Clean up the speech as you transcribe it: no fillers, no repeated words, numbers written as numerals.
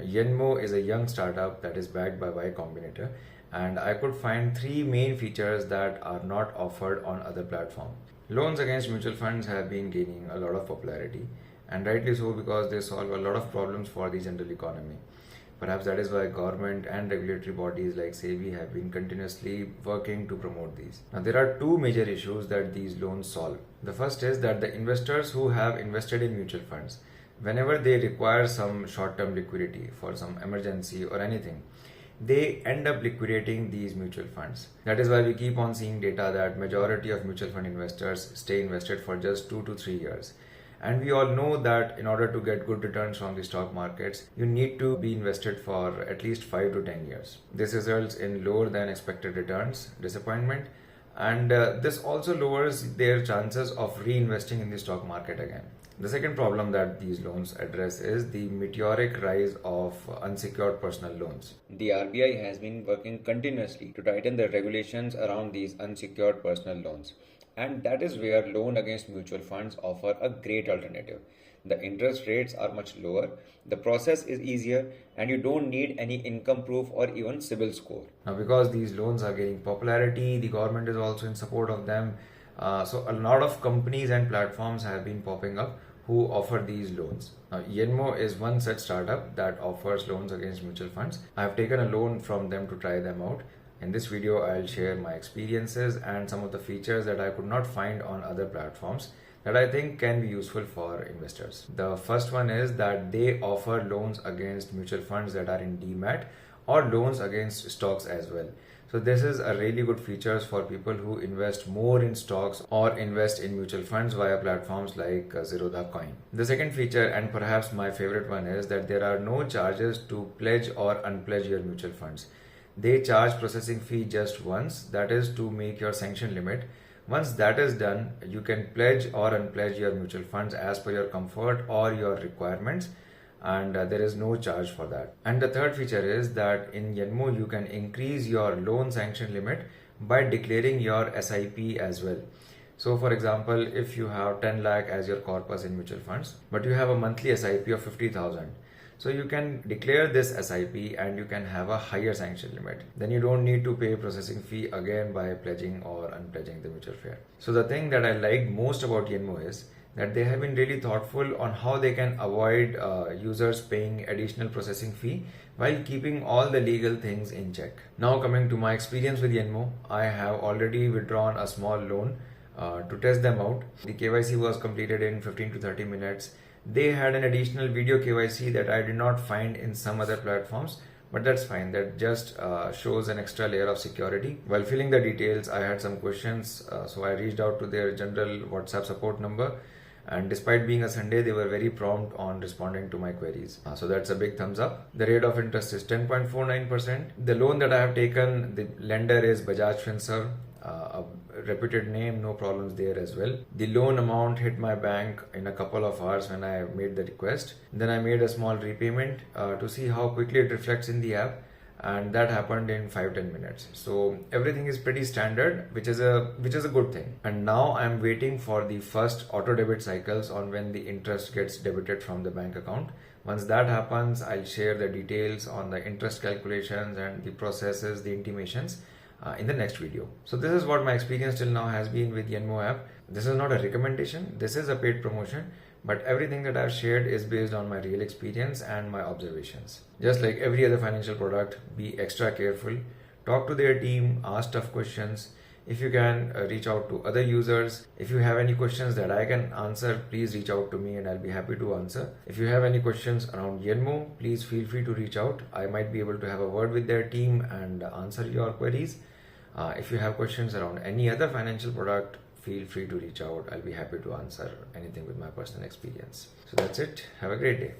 Yenmo is a young startup that is backed by Combinator, and I could find three main features that are not offered on other platforms. Loans against mutual funds have been gaining a lot of popularity, and rightly so because they solve a lot of problems for the general economy. Perhaps that is why government and regulatory bodies like SEBI have been continuously working to promote these. Now, there are two major issues that these loans solve. The first is that the investors who have invested in mutual funds, whenever they require some short-term liquidity for some emergency or anything, they end up liquidating these mutual funds. That is why we keep on seeing data that majority of mutual fund investors stay invested for just 2 to 3 years. And we all know that in order to get good returns from the stock markets, you need to be invested for at least 5 to 10 years. This results in lower than expected returns, disappointment, and this also lowers their chances of reinvesting in the stock market again. The second problem that these loans address is the meteoric rise of unsecured personal loans. The RBI has been working continuously to tighten the regulations around these unsecured personal loans. And that is where loan against mutual funds offer a great alternative. The interest rates are much lower, the process is easier, and you don't need any income proof or even CIBIL score. Now, because these loans are gaining popularity, the government is also in support of them. So a lot of companies and platforms have been popping up who offer these loans. Now, Yenmo is one such startup that offers loans against mutual funds. I have taken a loan from them to try them out. In this video, I'll share my experiences and some of the features that I could not find on other platforms that I think can be useful for investors. The first one is that they offer loans against mutual funds that are in demat or loans against stocks as well. So this is a really good feature for people who invest more in stocks or invest in mutual funds via platforms like Zerodha Coin. The second feature, and perhaps my favorite one, is that there are no charges to pledge or unpledge your mutual funds. They charge processing fee just once, that is to make your sanction limit. Once that is done, you can pledge or unpledge your mutual funds as per your comfort or your requirements, and there is no charge for that. And the third feature is that in Yenmo you can increase your loan sanction limit by declaring your SIP as well. So for example, if you have 10 lakh as your corpus in mutual funds, but you have a monthly SIP of 50,000, so you can declare this SIP and you can have a higher sanction limit. Then you don't need to pay processing fee again by pledging or unpledging the mutual fund. So the thing that I like most about Yenmo is that they have been really thoughtful on how they can avoid users paying additional processing fee while keeping all the legal things in check. Now coming to my experience with Yenmo, I have already withdrawn a small loan to test them out. The KYC was completed in 15 to 30 minutes. They had an additional video KYC that I did not find in some other platforms, but that's fine. That just shows an extra layer of security. While filling the details, I had some questions, so I reached out to their general WhatsApp support number, and despite being a Sunday, they were very prompt on responding to my queries. So that's a big thumbs up. The rate of interest is 10.49%. The loan that I have taken, the lender is Bajaj Finserv, a reputed name, no problems there as well. The loan amount hit my bank in a couple of hours when I made the request. Then I made a small repayment to see how quickly it reflects in the app, and that happened in 5-10 minutes. So everything is pretty standard, which is a good thing. And now I'm waiting for the first auto debit cycles on when the interest gets debited from the bank account. Once that happens, I'll share the details on the interest calculations and the processes, the intimations in the next video. So this is what my experience till now has been with Yenmo app. This is not a recommendation, this is a paid promotion, but everything that I've shared is based on my real experience and my observations. Just like every other financial product, be extra careful, talk to their team, ask tough questions. If you can, reach out to other users. If you have any questions that I can answer, please reach out to me and I'll be happy to answer. If you have any questions around Yenmo, please feel free to reach out. I might be able to have a word with their team and answer your queries. If you have questions around any other financial product, feel free to reach out. I'll be happy to answer anything with my personal experience. So that's it. Have a great day.